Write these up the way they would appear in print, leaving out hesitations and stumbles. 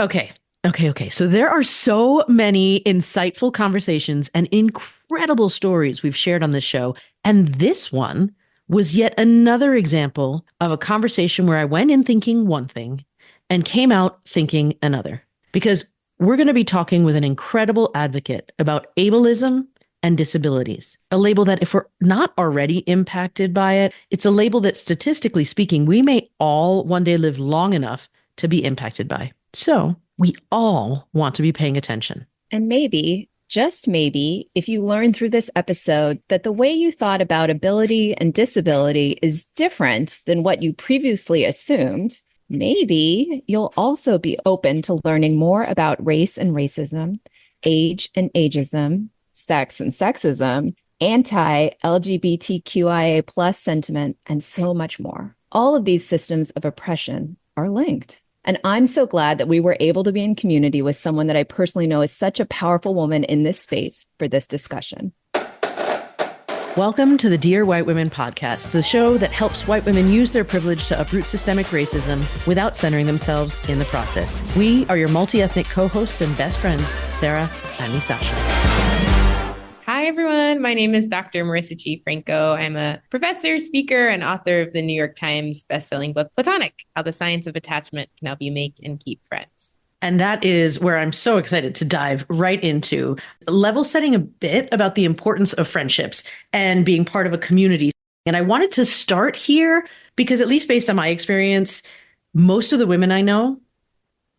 Okay. Okay. So there are so many insightful conversations and incredible stories we've shared on this show. And this one was yet another example of a conversation where I went in thinking one thing and came out thinking another. Because we're going to be talking with an incredible advocate about ableism and disabilities, a label that, if we're not already impacted by it, it's a label that, statistically speaking, we may all one day live long enough to be impacted by. So we all want to be paying attention. And maybe, just maybe, if you learn through this episode that the way you thought about ability and disability is different than what you previously assumed, maybe you'll also be open to learning more about race and racism, age and ageism, sex and sexism, anti-LGBTQIA plus sentiment, and so much more. All of these systems of oppression are linked. And I'm so glad that we were able to be in community with someone that I personally know is such a powerful woman in this space for this discussion. Welcome to the Dear White Women podcast, the show that helps white women use their privilege to uproot systemic racism without centering themselves in the process. We are your multi-ethnic co-hosts and best friends, Sarah and Sasha. Hi, everyone. My name is Dr. Marisa G. Franco. I'm a professor, speaker, and author of the New York Times bestselling book, Platonic, How the Science of Attachment Can Help You Make and Keep Friends. And that is where I'm so excited to dive right into level setting a bit about the importance of friendships and being part of a community. And I wanted to start here because, at least based on my experience, most of the women I know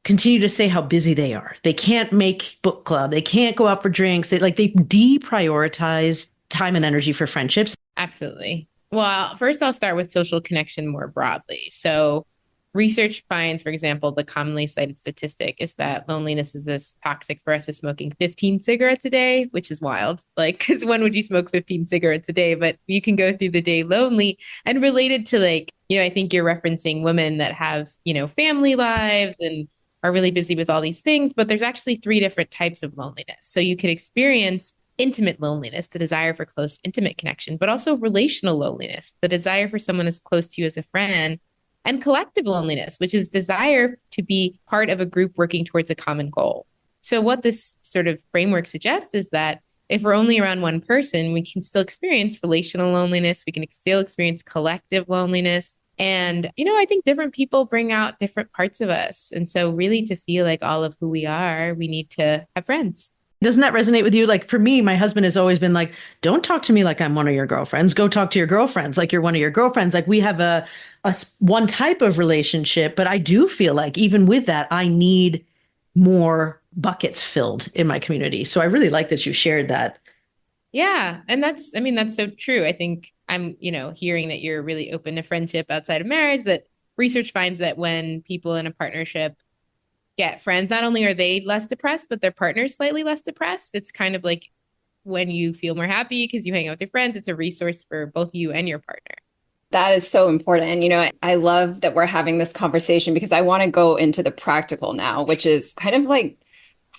continue to say how busy they are. They can't make book club. They can't go out for drinks. They deprioritize time and energy for friendships. Absolutely. Well, first I'll start with social connection more broadly. So research finds, for example, the commonly cited statistic is that loneliness is as toxic for us as smoking 15 cigarettes a day, which is wild. Like, because when would you smoke 15 cigarettes a day? But you can go through the day lonely. And related to, like, I think you're referencing women that have, family lives and are really busy with all these things, but there's actually three different types of loneliness. So you could experience intimate loneliness, the desire for close, intimate connection, but also relational loneliness, the desire for someone as close to you as a friend, and collective loneliness, which is desire to be part of a group working towards a common goal. So what this sort of framework suggests is that if we're only around one person, we can still experience relational loneliness. We can still experience collective loneliness. And, I think different people bring out different parts of us. And so really to feel like all of who we are, we need to have friends. Doesn't that resonate with you? Like, for me, my husband has always been like, don't talk to me like I'm one of your girlfriends. Go talk to your girlfriends like you're one of your girlfriends. Like, we have a one type of relationship, but I do feel like even with that, I need more buckets filled in my community. So I really like that you shared that. Yeah. And that's so true. I think I'm, hearing that you're really open to friendship outside of marriage, that research finds that when people in a partnership get friends, not only are they less depressed, but their partner's slightly less depressed. It's kind of like when you feel more happy because you hang out with your friends, it's a resource for both you and your partner. That is so important. And, I love that we're having this conversation because I want to go into the practical now, which is kind of like,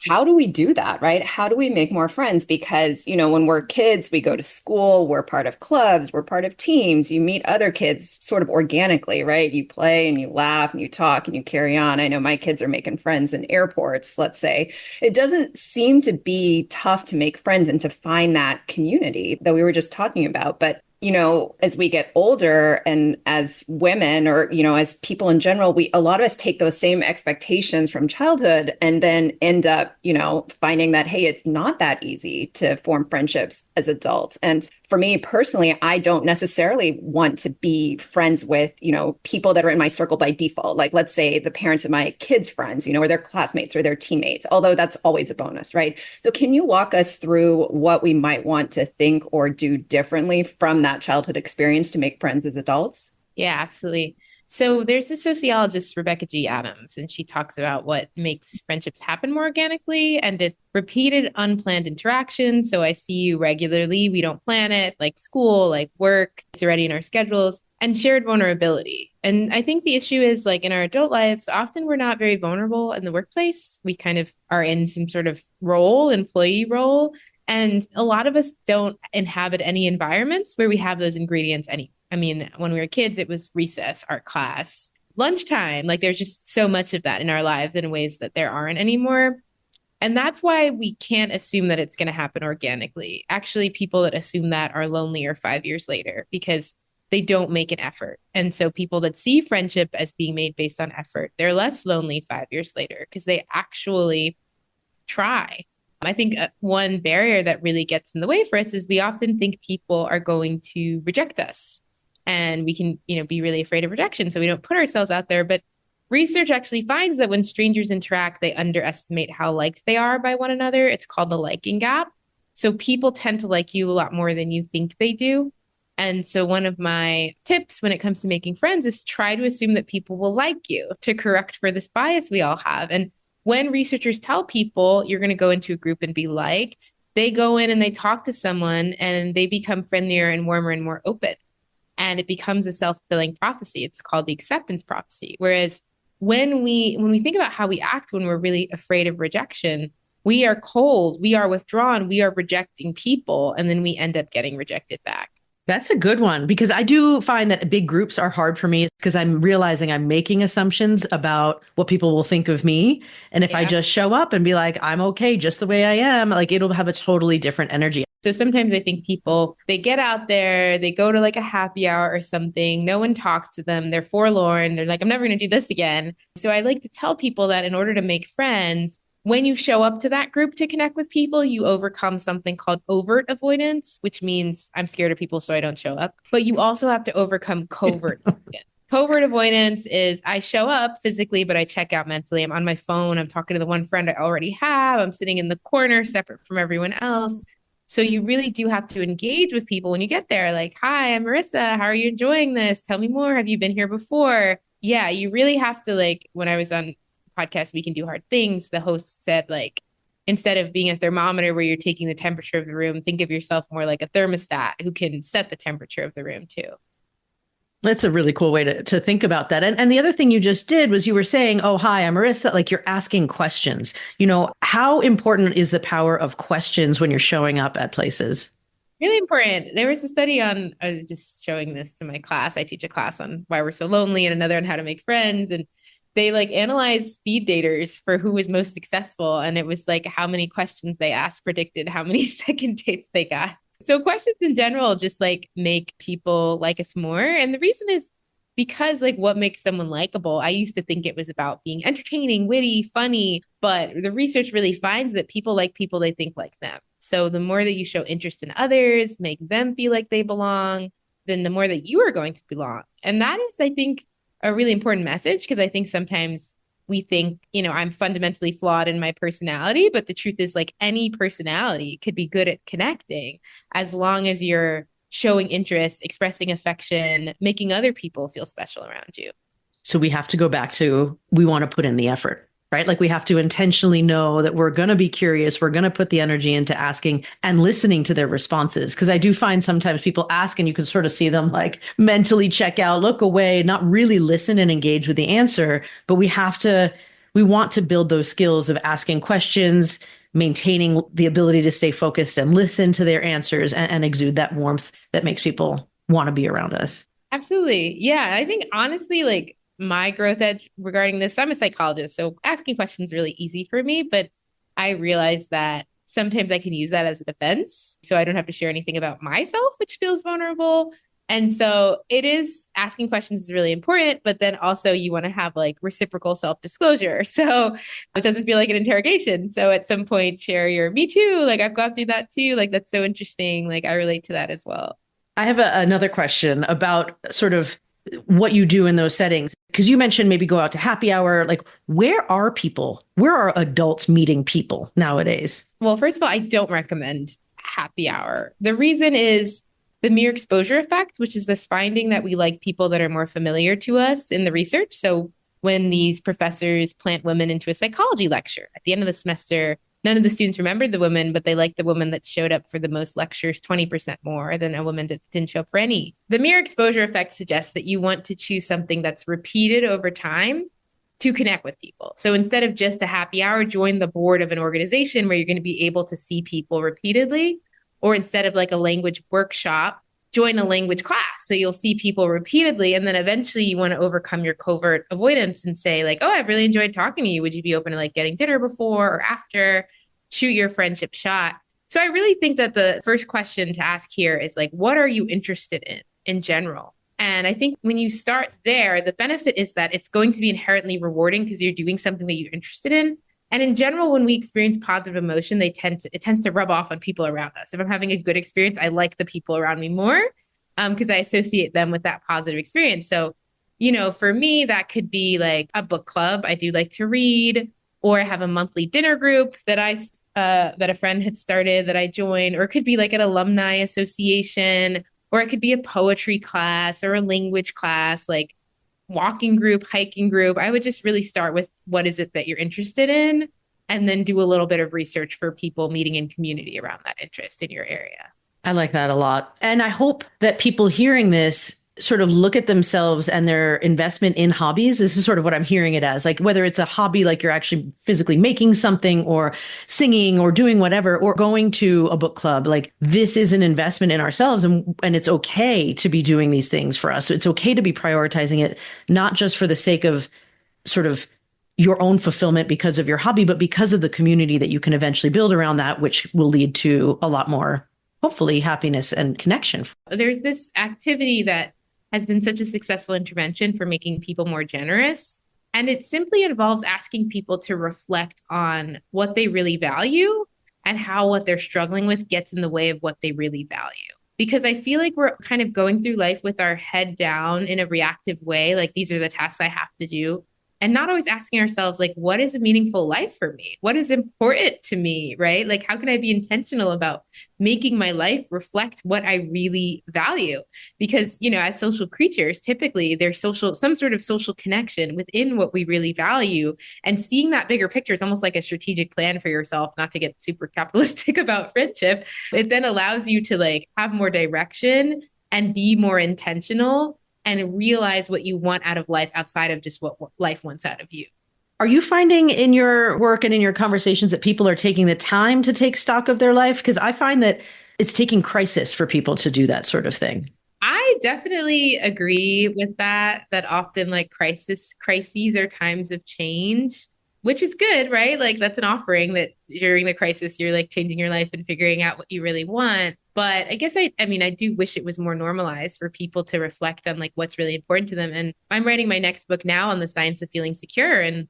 how do we do that, right? How do we make more friends? Because, when we're kids, we go to school, we're part of clubs, we're part of teams, you meet other kids sort of organically, right? You play and you laugh and you talk and you carry on. I know my kids are making friends in airports, let's say. It doesn't seem to be tough to make friends and to find that community that we were just talking about. But as we get older and as women or, as people in general, a lot of us take those same expectations from childhood and then end up, finding that, hey, it's not that easy to form friendships as adults. And for me personally, I don't necessarily want to be friends with, people that are in my circle by default. Like, let's say the parents of my kids' friends, or their classmates or their teammates, although that's always a bonus, right? So can you walk us through what we might want to think or do differently from that childhood experience to make friends as adults? Yeah, absolutely. So there's the sociologist, Rebecca G. Adams, and she talks about what makes friendships happen more organically, and it's repeated unplanned interactions. So I see you regularly. We don't plan it, like school, like work. It's already in our schedules, and shared vulnerability. And I think the issue is, like, in our adult lives, often we're not very vulnerable in the workplace. We kind of are in some sort of role, employee role. And a lot of us don't inhabit any environments where we have those ingredients when we were kids, it was recess, art class, lunchtime. Like there's just so much of that in our lives in ways that there aren't anymore. And that's why we can't assume that it's going to happen organically. Actually, people that assume that are lonelier 5 years later because they don't make an effort. And so people that see friendship as being made based on effort, they're less lonely 5 years later because they actually try. I think one barrier that really gets in the way for us is we often think people are going to reject us. And we can, be really afraid of rejection. So we don't put ourselves out there. But research actually finds that when strangers interact, they underestimate how liked they are by one another. It's called the liking gap. So people tend to like you a lot more than you think they do. And so one of my tips when it comes to making friends is try to assume that people will like you to correct for this bias we all have. And when researchers tell people you're going to go into a group and be liked, they go in and they talk to someone and they become friendlier and warmer and more open. And it becomes a self-fulfilling prophecy. It's called the acceptance prophecy. Whereas when we think about how we act when we're really afraid of rejection, we are cold, we are withdrawn, we are rejecting people, and then we end up getting rejected back. That's a good one because I do find that big groups are hard for me because I'm realizing I'm making assumptions about what people will think of me. And if I just show up and be like, I'm okay just the way I am, like it'll have a totally different energy. So sometimes I think people, they get out there, they go to like a happy hour or something. No one talks to them. They're forlorn. They're like, I'm never going to do this again. So I like to tell people that in order to make friends, when you show up to that group to connect with people, you overcome something called overt avoidance, which means I'm scared of people, so I don't show up. But you also have to overcome covert avoidance. Covert avoidance is I show up physically, but I check out mentally. I'm on my phone. I'm talking to the one friend I already have. I'm sitting in the corner separate from everyone else. So you really do have to engage with people when you get there. Like, hi, I'm Marisa. How are you enjoying this? Tell me more. Have you been here before? Yeah, you really have to when I was on podcast, We Can Do Hard Things, the host said, instead of being a thermometer where you're taking the temperature of the room, think of yourself more like a thermostat who can set the temperature of the room too. That's a really cool way to think about that. And the other thing you just did was you were saying, oh, hi, I'm Marissa. Like you're asking questions. How important is the power of questions when you're showing up at places? Really important. There was a study I was just showing this to my class. I teach a class on why we're so lonely and another on how to make friends. And they analyzed speed daters for who was most successful. And it was how many questions they asked predicted how many second dates they got. So questions in general just make people like us more. And the reason is because what makes someone likable, I used to think it was about being entertaining, witty, funny, but the research really finds that people like people they think like them. So the more that you show interest in others, make them feel like they belong, then the more that you are going to belong. And that is, I think, a really important message because I think sometimes we think, I'm fundamentally flawed in my personality, but the truth is any personality could be good at connecting as long as you're showing interest, expressing affection, making other people feel special around you. So we have to go back to, we want to put in the effort, right? We have to intentionally know that we're going to be curious. We're going to put the energy into asking and listening to their responses. Because I do find sometimes people ask and you can sort of see them mentally check out, look away, not really listen and engage with the answer. But we want to build those skills of asking questions, maintaining the ability to stay focused and listen to their answers and exude that warmth that makes people want to be around us. Absolutely. Yeah. I think honestly, my growth edge regarding this, I'm a psychologist, so asking questions is really easy for me, but I realize that sometimes I can use that as a defense. So I don't have to share anything about myself, which feels vulnerable. And so it is asking questions is really important, but then also you want to have reciprocal self-disclosure. So it doesn't feel like an interrogation. So at some point share your, me too, I've gone through that too. That's so interesting. I relate to that as well. I have another question about sort of what you do in those settings. Because you mentioned maybe go out to happy hour. Where are people? Where are adults meeting people nowadays? Well, first of all, I don't recommend happy hour. The reason is the mere exposure effect, which is this finding that we like people that are more familiar to us in the research. So when these professors plant women into a psychology lecture at the end of the semester, none of the students remembered the woman, but they liked the woman that showed up for the most lectures 20% more than a woman that didn't show up for any. The mere exposure effect suggests that you want to choose something that's repeated over time to connect with people. So instead of just a happy hour, join the board of an organization where you're going to be able to see people repeatedly. Or instead of a language workshop, join a language class. So you'll see people repeatedly, and then eventually you want to overcome your covert avoidance and say like, oh, I've really enjoyed talking to you. Would you be open to like getting dinner before or after? Shoot your friendship shot. So I really think that the first question to ask here is like, what are you interested in general? And I think when you start there, the benefit is that it's going to be inherently rewarding because you're doing something that you're interested in. And in general, when we experience positive emotion, it tends to rub off on people around us. If I'm having a good experience, I like the people around me more because I associate them with that positive experience. So, for me, that could be like a book club. I do like to read, or I have a monthly dinner group that a friend had started that I joined, or it could be like an alumni association, or it could be a poetry class or a language class, like walking group, hiking group. I would just really start with what is it that you're interested in, and then do a little bit of research for people meeting in community around that interest in your area. I like that a lot. And I hope that people hearing this sort of look at themselves and their investment in hobbies. This is sort of what I'm hearing it as, like whether it's a hobby, like you're actually physically making something or singing or doing whatever, or going to a book club, like this is an investment in ourselves. And it's okay to be doing these things for us. So it's okay to be prioritizing it, not just for the sake of sort of your own fulfillment because of your hobby, but because of the community that you can eventually build around that, which will lead to a lot more, hopefully, happiness and connection. There's this activity that has been such a successful intervention for making people more generous. And it simply involves asking people to reflect on what they really value and how what they're struggling with gets in the way of what they really value. Because I feel like we're kind of going through life with our head down in a reactive way, like these are the tasks I have to do, and not always asking ourselves, like, what is a meaningful life for me? What is important to me, right? Like, how can I be intentional about making my life reflect what I really value? Because, as social creatures, typically there's some sort of social connection within what we really value. And seeing that bigger picture is almost like a strategic plan for yourself, not to get super capitalistic about friendship. It then allows you to like have more direction and be more intentional and realize what you want out of life outside of just what life wants out of you. Are you finding in your work and in your conversations that people are taking the time to take stock of their life? Because I find that it's taking crisis for people to do that sort of thing. I definitely agree with that often like crises are times of change, which is good, right? Like that's an offering that during the crisis, you're like changing your life and figuring out what you really want. But I guess I mean, I do wish it was more normalized for people to reflect on like what's really important to them. And I'm writing my next book now on the science of feeling secure. And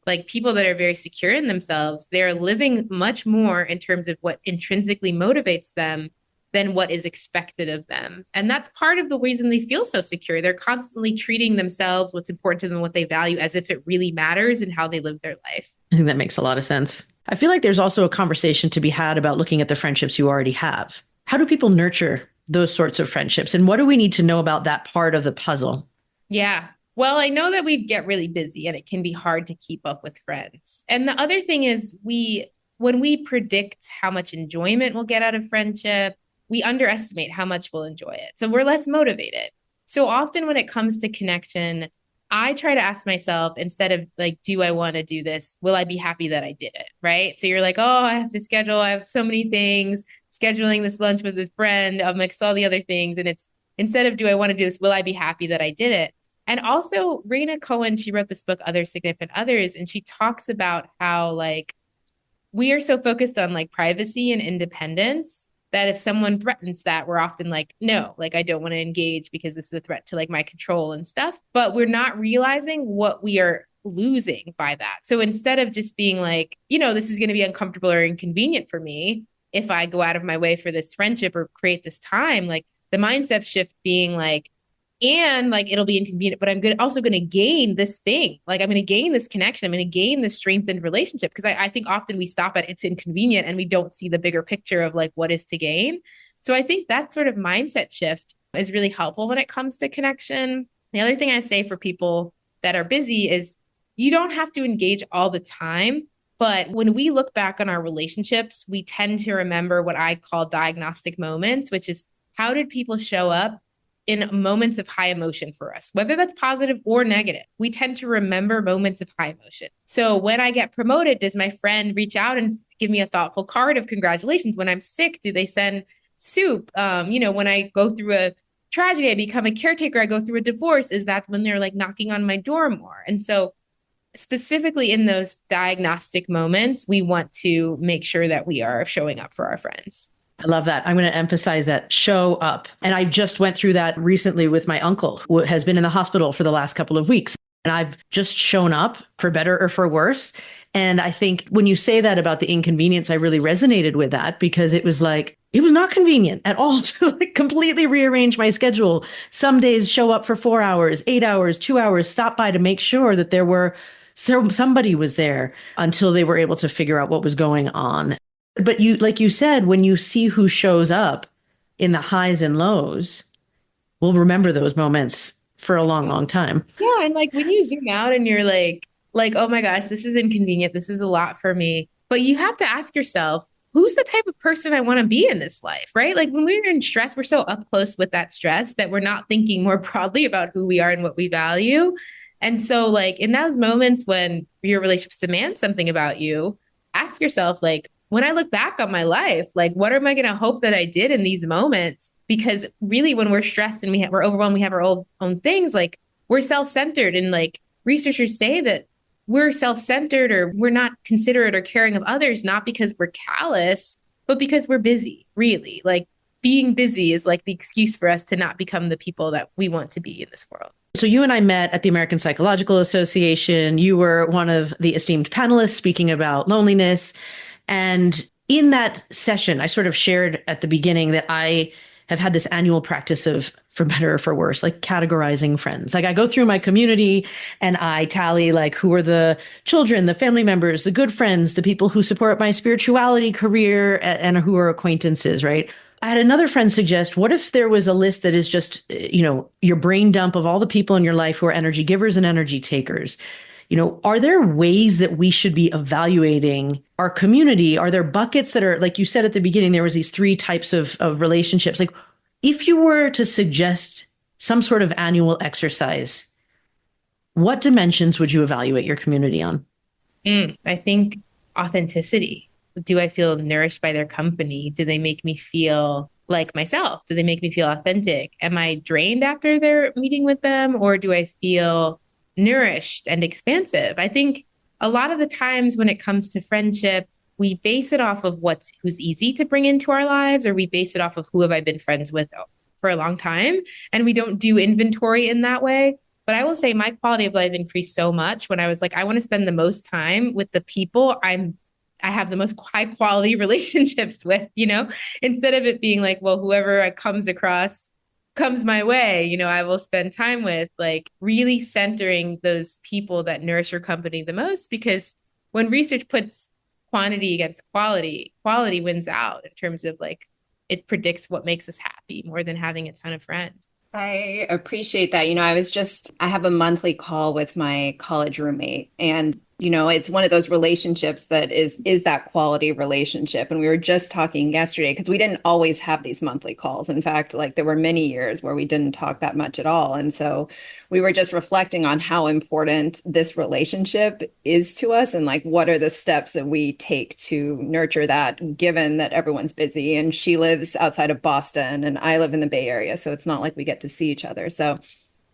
like people that are very secure in themselves, they're living much more in terms of what intrinsically motivates them than what is expected of them. And that's part of the reason they feel so secure. They're constantly treating themselves, what's important to them, what they value, as if it really matters in how they live their life. I think that makes a lot of sense. I feel like there's also a conversation to be had about looking at the friendships you already have. How do people nurture those sorts of friendships? And what do we need to know about that part of the puzzle? Yeah. Well, I know that we get really busy and it can be hard to keep up with friends. And the other thing is when we predict how much enjoyment we'll get out of friendship, we underestimate how much we'll enjoy it. So we're less motivated. So often when it comes to connection, I try to ask myself, instead of like, do I want to do this? Will I be happy that I did it? Right. So you're like, oh, I have to schedule. I have so many things, scheduling this lunch with a friend, amongst all the other things. And it's instead of, do I want to do this? Will I be happy that I did it? And also Raina Cohen, she wrote this book, Other Significant Others, and she talks about how like we are so focused on like privacy and independence that if someone threatens that, we're often like, no, like I don't want to engage because this is a threat to like my control and stuff. But we're not realizing what we are losing by that. So instead of just being like, this is going to be uncomfortable or inconvenient for me if I go out of my way for this friendship or create this time, like the mindset shift being like, and like it'll be inconvenient, but I'm also going to gain this thing. Like I'm going to gain this connection. I'm going to gain this strengthened relationship. Because I think often we stop at it's inconvenient and we don't see the bigger picture of like what is to gain. So I think that sort of mindset shift is really helpful when it comes to connection. The other thing I say for people that are busy is you don't have to engage all the time. But when we look back on our relationships, we tend to remember what I call diagnostic moments, which is how did people show up in moments of high emotion for us, whether that's positive or negative. We tend to remember moments of high emotion. So when I get promoted, does my friend reach out and give me a thoughtful card of congratulations? When I'm sick, do they send soup. When I go through a tragedy, I become a caretaker, I go through a divorce, is that when they're like knocking on my door more. And so specifically in those diagnostic moments, we want to make sure that we are showing up for our friends. I love that. I'm going to emphasize that show up. And I just went through that recently with my uncle, who has been in the hospital for the last couple of weeks. And I've just shown up for better or for worse. And I think when you say that about the inconvenience, I really resonated with that because it was like, it was not convenient at all to like completely rearrange my schedule. Some days show up for 4 hours, 8 hours, 2 hours, stop by to make sure that somebody was there until they were able to figure out what was going on. But like you said, when you see who shows up in the highs and lows, we'll remember those moments for a long, long time. Yeah, and like when you zoom out and you're oh my gosh, this is inconvenient. This is a lot for me. But you have to ask yourself, who's the type of person I want to be in this life, right? Like when we're in stress, we're so up close with that stress that we're not thinking more broadly about who we are and what we value. And so, like in those moments when your relationships demand something about you, ask yourself, like, when I look back on my life, like, what am I going to hope that I did in these moments? Because really, when we're stressed and we're overwhelmed, we have our own things, like we're self-centered. And like researchers say that we're self-centered or we're not considerate or caring of others, not because we're callous, but because we're busy, really. Like being busy is like the excuse for us to not become the people that we want to be in this world. So you and I met at the American Psychological Association. You were one of the esteemed panelists speaking about loneliness. And in that session, I sort of shared at the beginning that I have had this annual practice of, for better or for worse, like categorizing friends. Like I go through my community and I tally like who are the children, the family members, the good friends, the people who support my spirituality career, and who are acquaintances, right? I had another friend suggest, what if there was a list that is just, your brain dump of all the people in your life who are energy givers and energy takers? Are there ways that we should be evaluating our community? Are there buckets that are, like you said at the beginning, there was these three types of relationships. Like if you were to suggest some sort of annual exercise, what dimensions would you evaluate your community on? I think authenticity. Do I feel nourished by their company? Do they make me feel like myself? Do they make me feel authentic? Am I drained after their meeting with them, or do I feel nourished and expansive? I think a lot of the times when it comes to friendship, we base it off of who's easy to bring into our lives, or we base it off of who have I been friends with for a long time. And we don't do inventory in that way. But I will say my quality of life increased so much when I was like, I want to spend the most time with the people I have the most high quality relationships with, instead of it being like, well, whoever comes my way, I will spend time with, like really centering those people that nourish your company the most. Because when research puts quantity against quality, quality wins out in terms of like, it predicts what makes us happy more than having a ton of friends. I appreciate that. I have a monthly call with my college roommate, and it's one of those relationships that is that quality relationship. And we were just talking yesterday because we didn't always have these monthly calls. In fact, like there were many years where we didn't talk that much at all. And so we were just reflecting on how important this relationship is to us and like what are the steps that we take to nurture that, given that everyone's busy. And she lives outside of Boston and I live in the Bay Area. So it's not like we get to see each other. So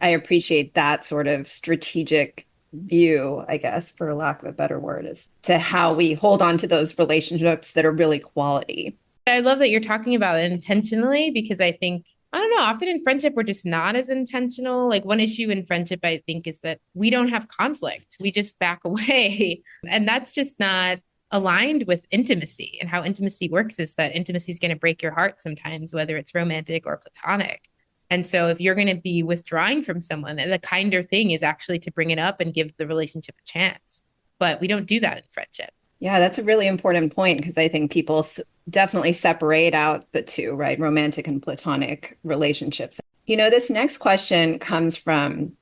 I appreciate that sort of strategic view, I guess, for lack of a better word, as to how we hold on to those relationships that are really quality. I love that you're talking about it intentionally, because I think, I don't know, often in friendship, we're just not as intentional. Like one issue in friendship, I think, is that we don't have conflict. We just back away. And that's just not aligned with intimacy. And how intimacy works is that intimacy is going to break your heart sometimes, whether it's romantic or platonic. And so if you're going to be withdrawing from someone, the kinder thing is actually to bring it up and give the relationship a chance. But we don't do that in friendship. Yeah, that's a really important point because I think people definitely separate out the two, right? Romantic and platonic relationships. This next question comes from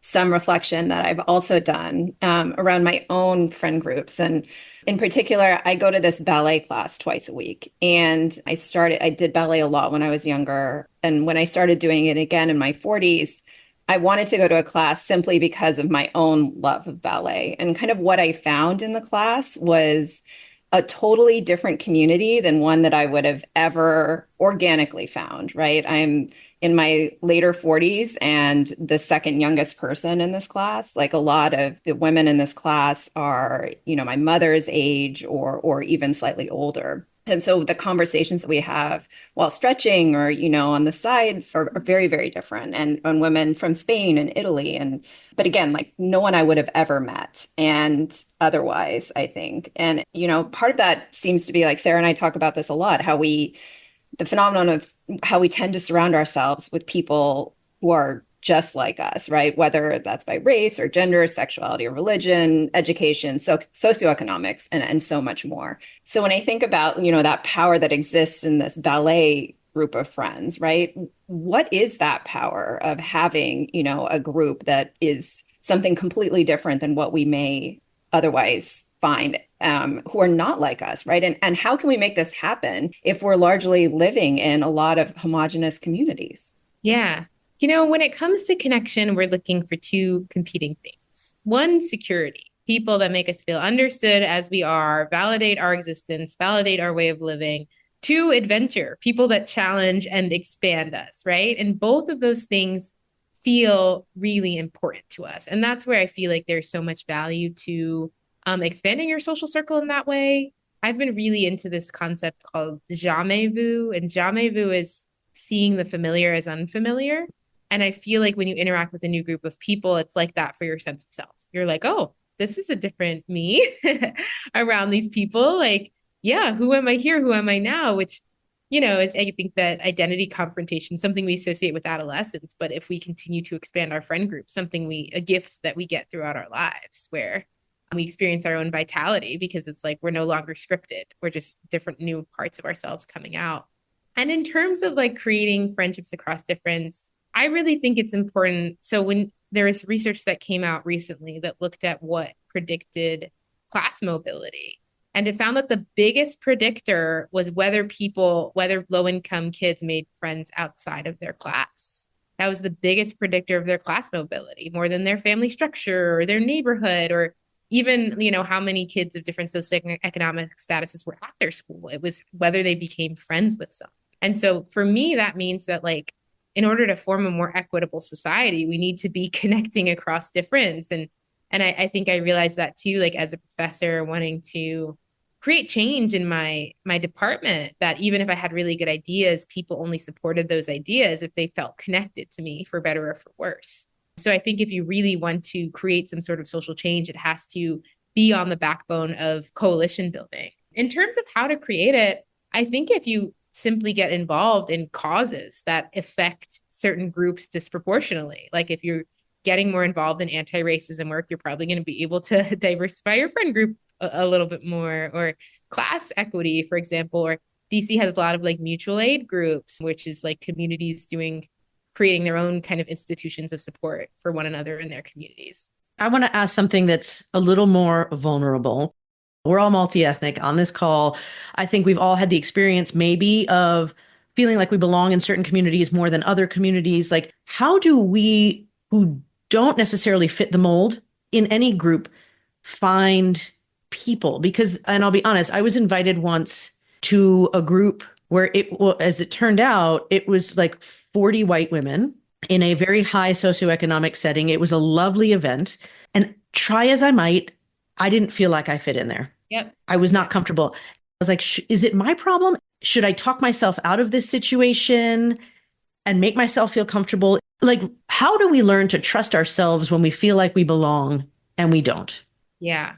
some reflection that I've also done around my own friend groups. And in particular, I go to this ballet class twice a week. And I did ballet a lot when I was younger. And when I started doing it again in my 40s, I wanted to go to a class simply because of my own love of ballet. And kind of what I found in the class was a totally different community than one that I would have ever organically found, right? I'm in my later 40s and the second youngest person in this class. Like a lot of the women in this class are, my mother's age or even slightly older. And so the conversations that we have while stretching or, on the sides are very, very different. And on women from Spain and Italy. But again, like no one I would have ever met and otherwise, I think. And, part of that seems to be like Sarah and I talk about this a lot, the phenomenon of how we tend to surround ourselves with people who are just like us, right? Whether that's by race or gender, sexuality or religion, education, socioeconomics, and so much more. So when I think about, that power that exists in this ballet group of friends, right? What is that power of having, a group that is something completely different than what we may otherwise find who are not like us, right? And how can we make this happen if we're largely living in a lot of homogenous communities? Yeah. When it comes to connection, we're looking for two competing things. One, security, people that make us feel understood as we are, validate our existence, validate our way of living. Two, adventure, people that challenge and expand us, right? And both of those things feel really important to us. And that's where I feel like there's so much value to expanding your social circle in that way. I've been really into this concept called jamais vu, and jamais vu is seeing the familiar as unfamiliar. And I feel like when you interact with a new group of people, it's like that for your sense of self. You're like, oh, this is a different me around these people. Like, yeah, who am I here? Who am I now? Which, I think that identity confrontation, something we associate with adolescence. But if we continue to expand our friend group, a gift that we get throughout our lives where we experience our own vitality because it's like we're no longer scripted. We're just different new parts of ourselves coming out. And in terms of like creating friendships across difference, I really think it's important. So when there was research that came out recently that looked at what predicted class mobility, and it found that the biggest predictor was whether low-income kids made friends outside of their class. That was the biggest predictor of their class mobility, more than their family structure or their neighborhood or even, how many kids of different socioeconomic statuses were at their school. It was whether they became friends with some. And so for me, that means that like, in order to form a more equitable society, we need to be connecting across difference. And I think I realized that too, like as a professor wanting to create change in my department, that even if I had really good ideas, people only supported those ideas if they felt connected to me for better or for worse. So I think if you really want to create some sort of social change, it has to be on the backbone of coalition building. In terms of how to create it, I think if you simply get involved in causes that affect certain groups disproportionately, like if you're getting more involved in anti-racism work, you're probably going to be able to diversify your friend group a little bit more, or class equity, for example, or DC has a lot of like mutual aid groups, which is like communities creating their own kind of institutions of support for one another in their communities. I want to ask something that's a little more vulnerable. We're all multi-ethnic on this call. I think we've all had the experience maybe of feeling like we belong in certain communities more than other communities. Like, how do we who don't necessarily fit the mold in any group find people? Because, and I'll be honest, I was invited once to a group where as it turned out, it was like 40 white women in a very high socioeconomic setting. It was a lovely event. And try as I might, I didn't feel like I fit in there. Yep. I was not comfortable. I was like, is it my problem? Should I talk myself out of this situation and make myself feel comfortable? Like, how do we learn to trust ourselves when we feel like we belong and we don't? Yeah.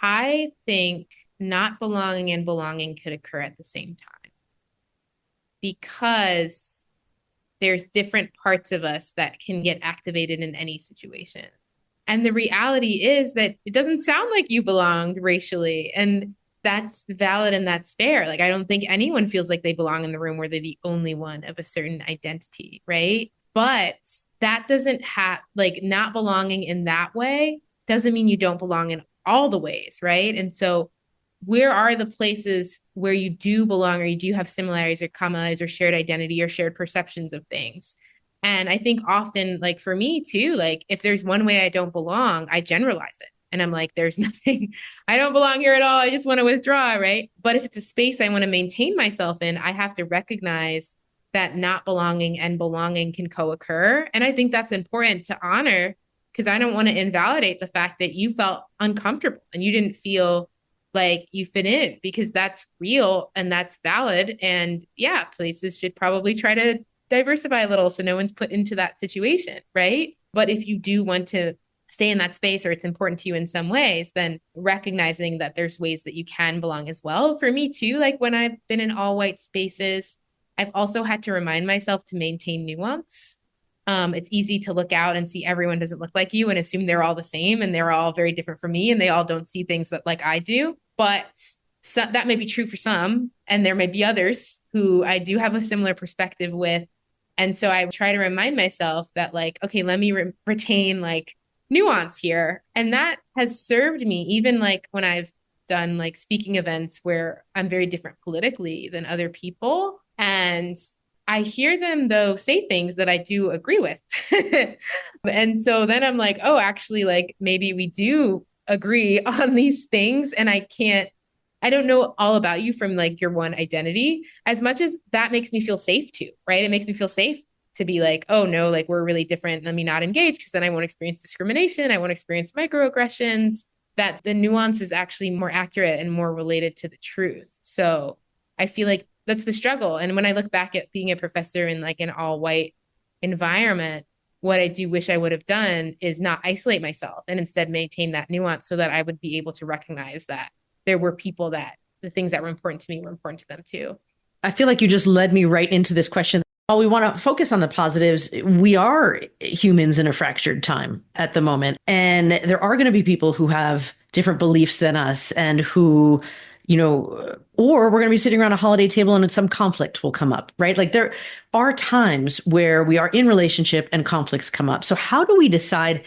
I think not belonging and belonging could occur at the same time because there's different parts of us that can get activated in any situation. And the reality is that it doesn't sound like you belonged racially. And that's valid and that's fair. Like, I don't think anyone feels like they belong in the room where they're the only one of a certain identity, right? But that doesn't like not belonging in that way doesn't mean you don't belong in all the ways, right? And so where are the places where you do belong or you do have similarities or commonalities or shared identity or shared perceptions of things? And I think often, like for me too, like if there's one way I don't belong, I generalize it. and I'm like, there's nothing, I don't belong here at all. I just want to withdraw, right? But if it's a space I want to maintain myself in, I have to recognize that not belonging and belonging can co-occur. And I think that's important to honor because I don't want to invalidate the fact that you felt uncomfortable and you didn't feel like you fit in because that's real and that's valid. And yeah, places should probably try to diversify a little so no one's put into that situation, right? But if you do want to stay in that space or it's important to you in some ways, then recognizing that there's ways that you can belong as well. For me too, like when I've been in all white spaces, I've also had to remind myself to maintain nuance. It's easy to look out and see everyone doesn't look like you and assume they're all the same and they're all very different from me and they all don't see things that like I do. But that may be true for some, and there may be others who I do have a similar perspective with. And so I try to remind myself that, like, okay, let me retain like nuance here. And that has served me even like when I've done like speaking events where I'm very different politically than other people. And I hear them though say things that I do agree with. And so then I'm like, oh, actually, like maybe we do agree on these things. And I don't know all about you from like your one identity as much as that makes me feel safe too, right? It makes me feel safe to be like, oh no, like we're really different. Let me not engage because then I won't experience discrimination. I won't experience microaggressions. That the nuance is actually more accurate and more related to the truth. So I feel like that's the struggle. And when I look back at being a professor in like an all white environment, what I do wish I would have done is not isolate myself and instead maintain that nuance so that I would be able to recognize that there were people that the things that were important to me were important to them too. I feel like you just led me right into this question. While we want to focus on the positives, we are humans in a fractured time at the moment. And there are going to be people who have different beliefs than us and who, or we're going to be sitting around a holiday table and some conflict will come up, right? Like there are times where we are in relationship and conflicts come up. So how do we decide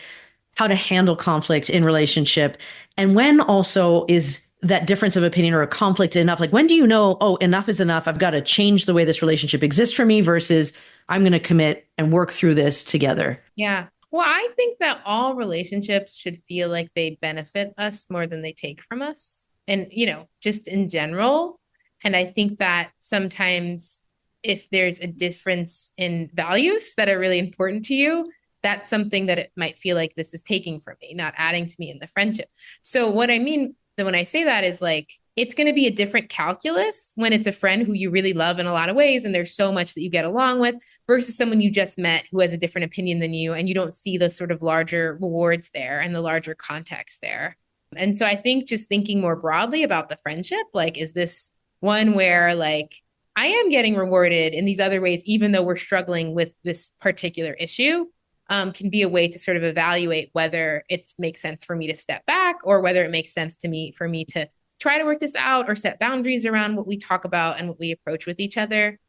how to handle conflict in relationship? And when also is that difference of opinion or a conflict enough? Like, when do you know, oh, enough is enough? I've got to change the way this relationship exists for me versus I'm going to commit and work through this together. Yeah. Well, I think that all relationships should feel like they benefit us more than they take from us. And, just in general. And I think that sometimes if there's a difference in values that are really important to you, that's something that it might feel like this is taking from me, not adding to me in the friendship. So what I mean that when I say that is like, it's going to be a different calculus when it's a friend who you really love in a lot of ways and there's so much that you get along with versus someone you just met who has a different opinion than you and you don't see the sort of larger rewards there and the larger context there. And so I think just thinking more broadly about the friendship, like, is this one where like I am getting rewarded in these other ways, even though we're struggling with this particular issue, can be a way to sort of evaluate whether it makes sense for me to step back or whether it makes sense for me to try to work this out or set boundaries around what we talk about and what we approach with each other.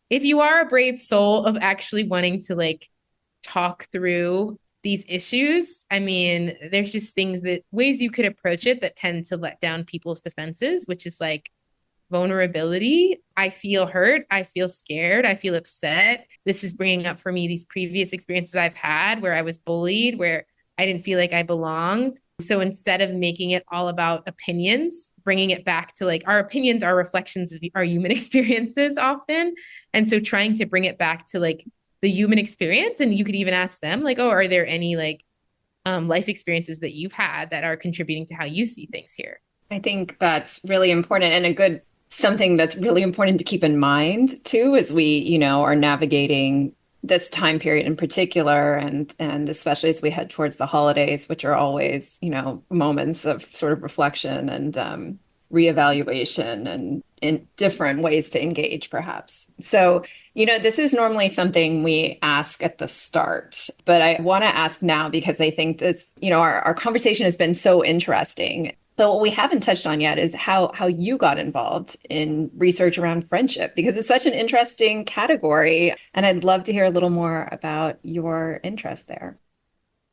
If you are a brave soul of actually wanting to like talk through these issues, I mean, there's just ways you could approach it that tend to let down people's defenses, which is like vulnerability. I feel hurt. I feel scared. I feel upset. This is bringing up for me these previous experiences I've had where I was bullied, where I didn't feel like I belonged. So instead of making it all about opinions, bringing it back to like our opinions are reflections of our human experiences often. And so trying to bring it back to like the human experience. And you could even ask them like, oh, are there any like life experiences that you've had that are contributing to how you see things here? I think that's really important and something that's really important to keep in mind too, as we, are navigating this time period in particular, and especially as we head towards the holidays, which are always, moments of sort of reflection and reevaluation and in different ways to engage, perhaps. So, this is normally something we ask at the start, but I want to ask now because I think this, our conversation has been so interesting. So what we haven't touched on yet is how you got involved in research around friendship, because it's such an interesting category. And I'd love to hear a little more about your interest there.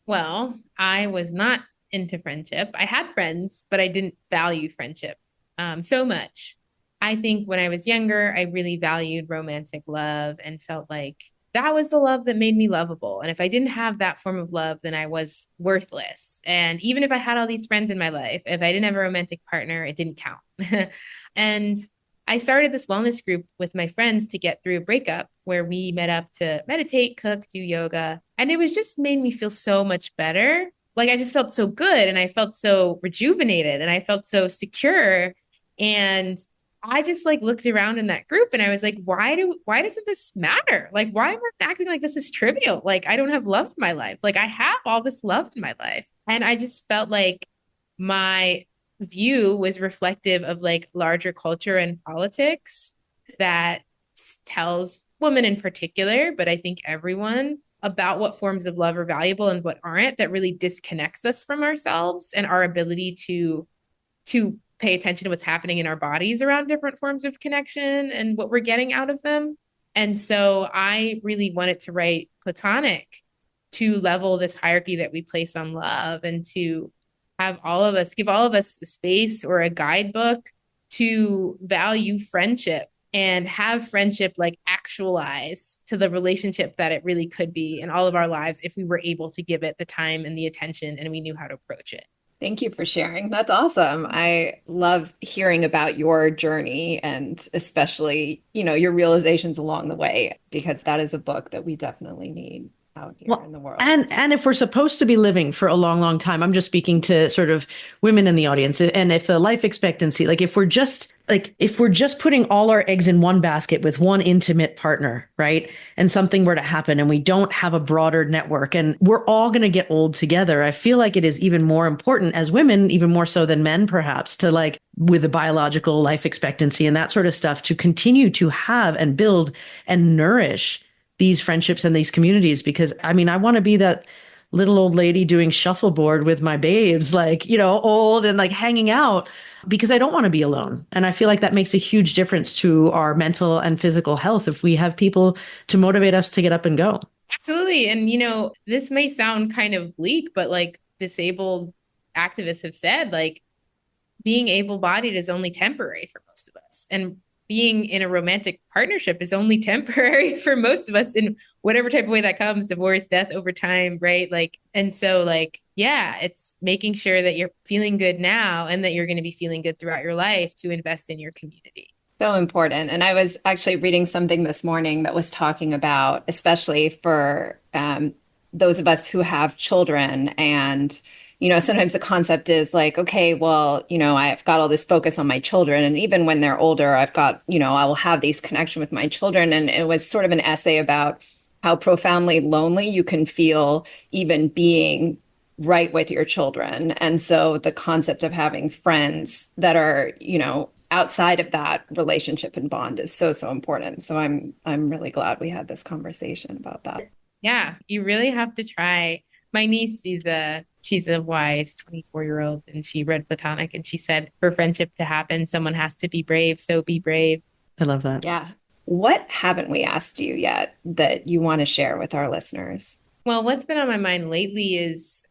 Well, I was not into friendship. I had friends, but I didn't value friendship so much. I think when I was younger, I really valued romantic love and felt like that was the love that made me lovable. And if I didn't have that form of love, then I was worthless. And even if I had all these friends in my life, if I didn't have a romantic partner, it didn't count. And I started this wellness group with my friends to get through a breakup where we met up to meditate, cook, do yoga. And it was just made me feel so much better. Like I just felt so good and I felt so rejuvenated and I felt so secure. And I just like looked around in that group and I was like, why doesn't this matter? Like, why am I acting like this is trivial? Like, I don't have love in my life. Like, I have all this love in my life. And I just felt like my view was reflective of like larger culture and politics that tells women in particular, but I think everyone about what forms of love are valuable and what aren't, that really disconnects us from ourselves and our ability to pay attention to what's happening in our bodies around different forms of connection and what we're getting out of them. And so I really wanted to write Platonic to level this hierarchy that we place on love and to have all of us give all of us a space or a guidebook to value friendship and have friendship like actualize to the relationship that it really could be in all of our lives if we were able to give it the time and the attention and we knew how to approach it. Thank you for sharing. That's awesome. I love hearing about your journey and especially, your realizations along the way, because that is a book that we definitely need out here Well, in the world. and if we're supposed to be living for a long, long time, I'm just speaking to sort of women in the audience. And if the life expectancy, like if we're just putting all our eggs in one basket with one intimate partner, right? And something were to happen and we don't have a broader network and we're all going to get old together, I feel like it is even more important as women, even more so than men, perhaps, to like with the biological life expectancy and that sort of stuff, to continue to have and build and nourish these friendships and these communities. Because I mean, I want to be that little old lady doing shuffleboard with my babes, like, old and like hanging out, because I don't want to be alone. And I feel like that makes a huge difference to our mental and physical health if we have people to motivate us to get up and go. Absolutely. And, this may sound kind of bleak, but like disabled activists have said, like being able-bodied is only temporary for most of us. And being in a romantic partnership is only temporary for most of us in whatever type of way that comes, divorce, death over time, right? Like, and so like, yeah, it's making sure that you're feeling good now and that you're going to be feeling good throughout your life to invest in your community. So important. And I was actually reading something this morning that was talking about, especially for those of us who have children. And, sometimes the concept is like, okay, well, I've got all this focus on my children. And even when they're older, I've got, I will have these connection with my children. And it was sort of an essay about how profoundly lonely you can feel even being right with your children. And so the concept of having friends that are, outside of that relationship and bond is so, so important. So I'm really glad we had this conversation about that. Yeah, you really have to try. My niece, she's a wise 24-year-old and she read Platonic and she said for friendship to happen, someone has to be brave, so be brave. I love that. Yeah. What haven't we asked you yet that you want to share with our listeners? Well, what's been on my mind lately is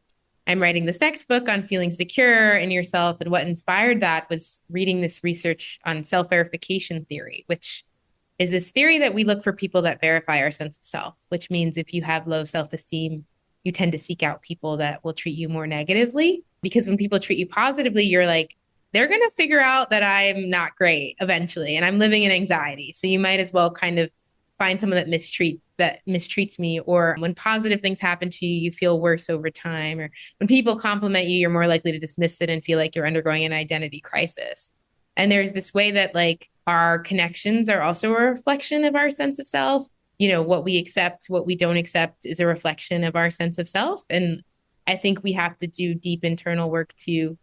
I'm writing this next book on feeling secure in yourself. And what inspired that was reading this research on self-verification theory, which is this theory that we look for people that verify our sense of self, which means if you have low self-esteem, you tend to seek out people that will treat you more negatively. Because when people treat you positively, you're like, they're going to figure out that I'm not great eventually, and I'm living in anxiety. So you might as well kind of find someone that mistreats me, or when positive things happen to you, you feel worse over time, or when people compliment you, you're more likely to dismiss it and feel like you're undergoing an identity crisis. And there's this way that like our connections are also a reflection of our sense of self. What we accept, what we don't accept is a reflection of our sense of self. And I think we have to do deep internal work to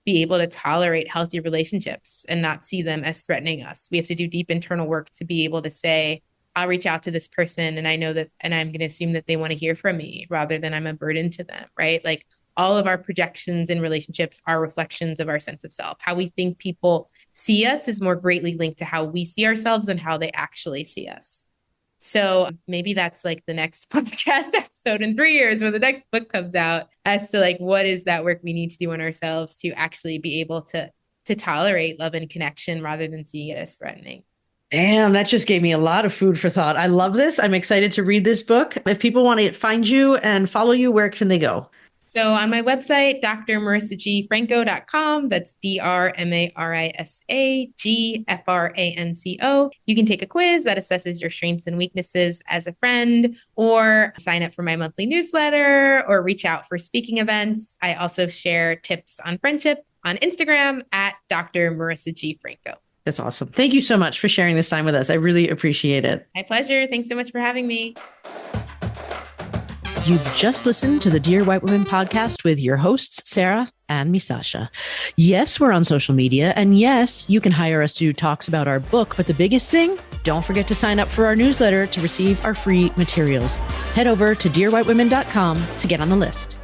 be able to tolerate healthy relationships and not see them as threatening us. We have to do deep internal work to be able to say, I'll reach out to this person and I know that, and I'm going to assume that they want to hear from me rather than I'm a burden to them, right? Like all of our projections in relationships are reflections of our sense of self. How we think people see us is more greatly linked to how we see ourselves than how they actually see us. So maybe that's like the next podcast episode in 3 years when the next book comes out, as to like, what is that work we need to do on ourselves to actually be able to tolerate love and connection rather than seeing it as threatening. Damn, that just gave me a lot of food for thought. I love this. I'm excited to read this book. If people want to find you and follow you, where can they go? So on my website, drmarisagfranco.com, that's DrMarisagFranco, you can take a quiz that assesses your strengths and weaknesses as a friend, or sign up for my monthly newsletter, or reach out for speaking events. I also share tips on friendship on Instagram at Dr. Marisa G. Franco. That's awesome. Thank you so much for sharing this time with us. I really appreciate it. My pleasure. Thanks so much for having me. You've just listened to the Dear White Women podcast with your hosts, Sarah and Misasha. Yes, we're on social media. And yes, you can hire us to do talks about our book. But the biggest thing, don't forget to sign up for our newsletter to receive our free materials. Head over to dearwhitewomen.com to get on the list.